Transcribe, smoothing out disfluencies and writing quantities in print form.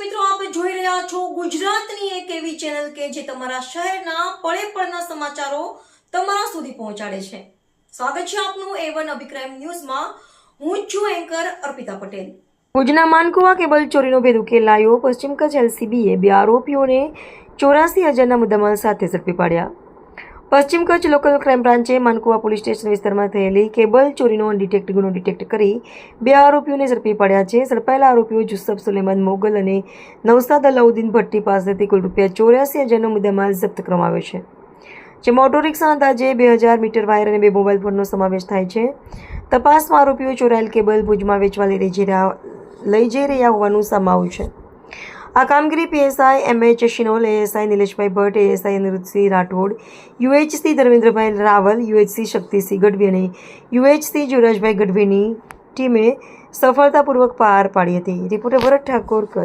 મિત્રો, આપ જોઈ રહ્યા છો ગુજરાતની એક એવી ચેનલ કે જે તમારા શહેરના પળે પળના સમાચારો તમારા સુધી પહોંચાડે છે. સ્વાગત છે આપનું A1 અભિક્રાઇમ ન્યૂઝમાં. હું છું એન્કર અર્પિતા પટેલ. ભુજના માનકુવા કેબલ ચોરીનો ભેદ ઉકેલાયો. પશ્ચિમ કચ્છ LCBએ 2 આરોપીઓને 84,000ના મુદ્દામાલ સાથે ઝડપી પાડ્યા. પશ્ચિમ કચ્છ લોકલ ક્રાઇમ બ્રાન્ચે માનકુવા પોલીસ સ્ટેશન વિસ્તારમાં થયેલી કેબલ ચોરીનો ગુનો ડિટેક્ટ કરી 2 આરોપીઓને ઝડપી પાડ્યા છે. ઝડપાયેલા આરોપીઓ જુસફ સુલેમાન મોગલ અને નવસાદ અલાઉદ્દીન ભટ્ટી પાસેથી કુલ ₹84,000નો મુદ્દામાલ જપ્ત કરવામાં આવ્યો છે. જેમાં ઓટો રિક્ષા અંદાજે 2,000 મીટર વાયર અને 2 મોબાઈલ ફોનનો સમાવેશ થાય છે. તપાસમાં આરોપીઓ ચોરાયેલ કેબલ ભુજમાં વેચવા લઈ જઈ રહ્યા હોવાનું સામે આવ્યું છે. આ કામગીરી PSI MH શિનોલ, ASI નિલેશભાઈ Bhatt, ASI Aniruddhsinh Rathod, UHC Dharmendrabhai Raval, UHC Shaktisinh Gadhvi અને UHC યુવરાજભાઈ ગઢવીની ટીમે સફળતાપૂર્વક પાર પાડી હતી. રિપોર્ટર ભરત ઠાકોર કચ્છ.